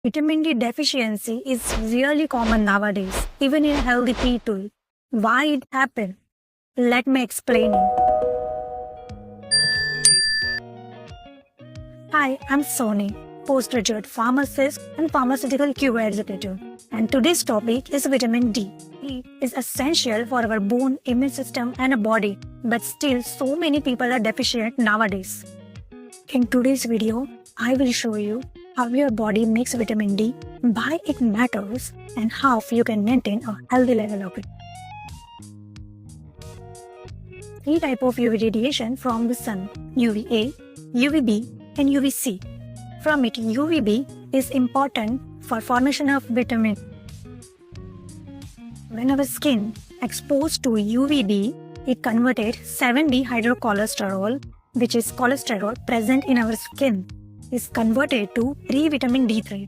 Vitamin D deficiency is really common nowadays, even in healthy people. Why it happens? Let me explain it. Hi, I'm Sony, postgraduate pharmacist and pharmaceutical QA executive. And today's topic is vitamin D. D is essential for our bone, immune system, and a body, but still so many people are deficient nowadays. In today's video, I will show you how your body makes vitamin D, why it matters, and how you can maintain a healthy level of it. Three types of UV radiation from the sun: UVA, UVB, and UVC. From it, UVB is important for formation of vitamin. When our skin exposed to UVB, it converted 7-dehydrocholesterol, which is cholesterol present in our skin, is converted to pre-vitamin D3.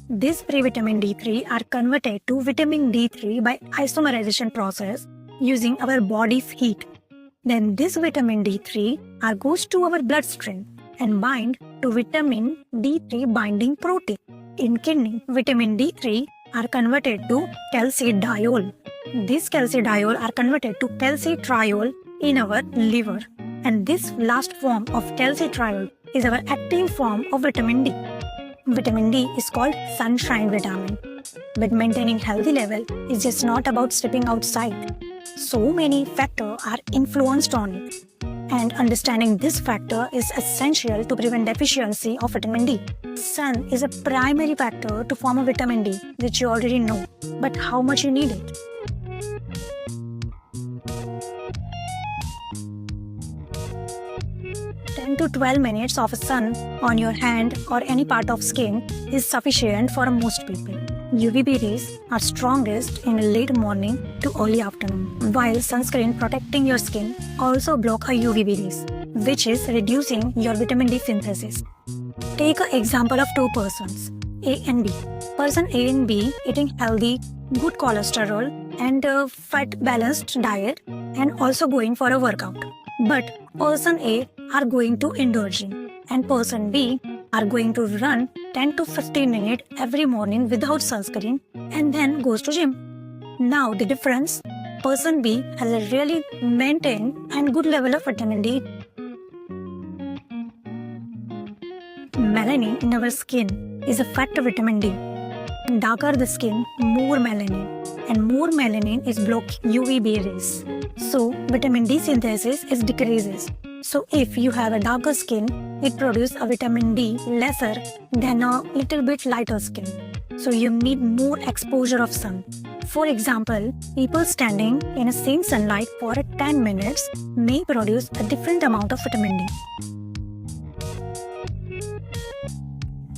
This pre-vitamin D3 are converted to vitamin D3 by isomerization process using our body's heat. Then this vitamin D3 goes to our bloodstream and bind to vitamin D3 binding protein. In kidney, vitamin D3 are converted to calcidiol. These calcidiol are converted to calcitriol in our liver. And this last form of calcitriol is our active form of vitamin D. Vitamin D is called sunshine vitamin. But maintaining healthy level is just not about stepping outside. So many factors are influenced on it. And understanding this factor is essential to prevent deficiency of vitamin D. Sun is a primary factor to form a vitamin D, which you already know. But how much you need it? 10 to 12 minutes of sun on your hand or any part of skin is sufficient for most people. UVB rays are strongest in late morning to early afternoon, while sunscreen protecting your skin also block a UVB rays, which is reducing your vitamin D synthesis. Take an example of two persons, A and B. Person A and B eating healthy, good cholesterol and fat balanced diet and also going for a workout. But person A are going to indoor gym and person B are going to run 10 to 15 minutes every morning without sunscreen and then goes to gym. Now the difference, person B has a really maintained and good level of vitamin D. Melanin in our skin is a factor vitamin D. Darker the skin, more melanin, and more melanin is block UVB rays. So vitamin D synthesis is decreases. So if you have a darker skin, it produces a vitamin D lesser than a little bit lighter skin. So you need more exposure of sun. For example, people standing in the same sunlight for 10 minutes may produce a different amount of vitamin D.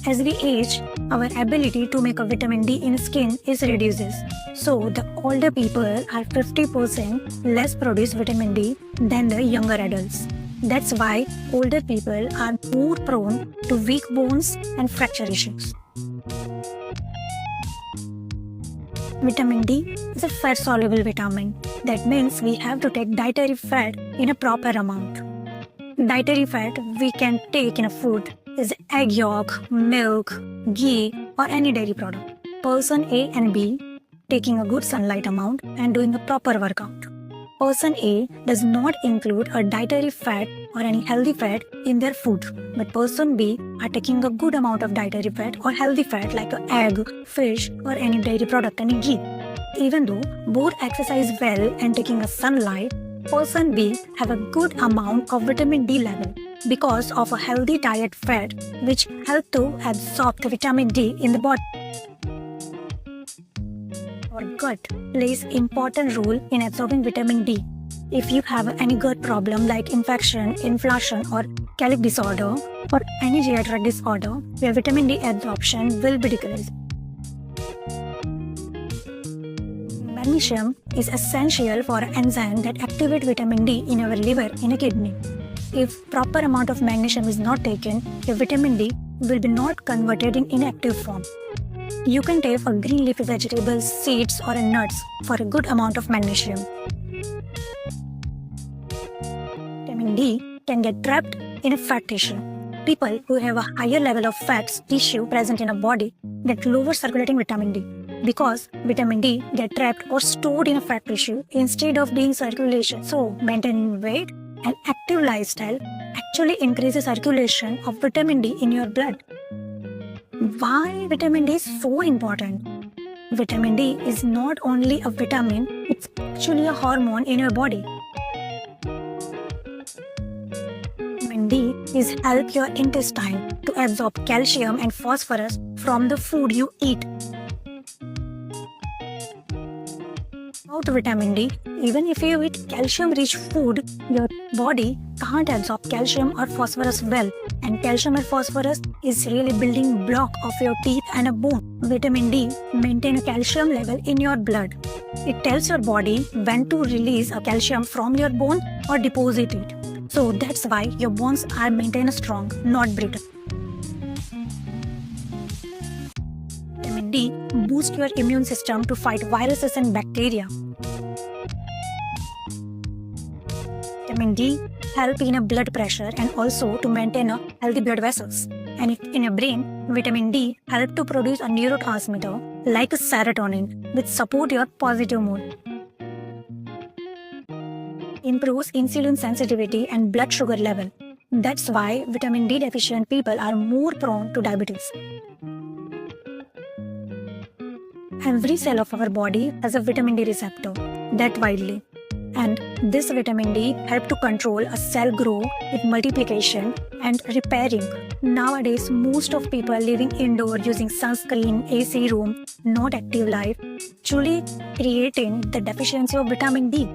As we age, our ability to make a vitamin D in skin is reduces. So the older people are 50% less produce vitamin D than the younger adults. That's why older people are more prone to weak bones and fracture issues. Vitamin D is a fat-soluble vitamin. That means we have to take dietary fat in a proper amount. Dietary fat we can take in a food is egg yolk, milk, ghee or any dairy product. Person A and B taking a good sunlight amount and doing a proper workout. Person A does not include a dietary fat or any healthy fat in their food, but person B are taking a good amount of dietary fat or healthy fat like egg, fish or any dairy product, any ghee. Even though both exercise well and taking a sunlight, person B have a good amount of vitamin D level because of a healthy diet fat which help to absorb the vitamin D in the body. Our gut plays important role in absorbing vitamin D. If you have any gut problem like infection, inflammation or celiac disorder or any GI tract disorder, your vitamin D absorption will be decreased. Magnesium is essential for an enzyme that activate vitamin D in our liver in a kidney. If proper amount of magnesium is not taken, your vitamin D will be not converted in inactive form. You can take a green leafy vegetables, seeds or nuts for a good amount of magnesium. Vitamin D can get trapped in a fat tissue. People who have a higher level of fats tissue present in a body get lower circulating vitamin D because vitamin D get trapped or stored in a fat tissue instead of being circulation. So maintaining weight and active lifestyle actually increases circulation of vitamin D in your blood. Why vitamin D is so important? Vitamin D is not only a vitamin, it's actually a hormone in your body. Vitamin D is help your intestine to absorb calcium and phosphorus from the food you eat. Without vitamin D, even if you eat calcium-rich food, your body can't absorb calcium or phosphorus well, and calcium and phosphorus is really building block of your teeth and a bone. Vitamin D maintain a calcium level in your blood. It tells your body when to release a calcium from your bone or deposit it. So that's why your bones are maintained strong, not brittle. Vitamin D boosts your immune system to fight viruses and bacteria. Vitamin D help in a blood pressure and also to maintain a healthy blood vessels. And in your brain, vitamin D help to produce a neurotransmitter like serotonin, which support your positive mood. Improves insulin sensitivity and blood sugar level. That's why vitamin D deficient people are more prone to diabetes. Every cell of our body has a vitamin D receptor that widely. And this vitamin D help to control a cell grow with multiplication and repairing. Nowadays, most of people living indoor using sunscreen, AC room, not active life, truly creating the deficiency of vitamin D.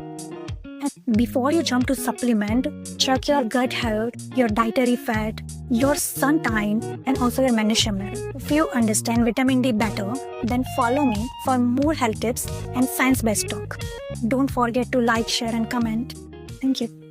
And before you jump to supplement, check your gut health, your dietary fat, your sun time, and also your magnesium level. If you understand vitamin D better, then follow me for more health tips and science-based talk. Don't forget to like, share, and comment. Thank you.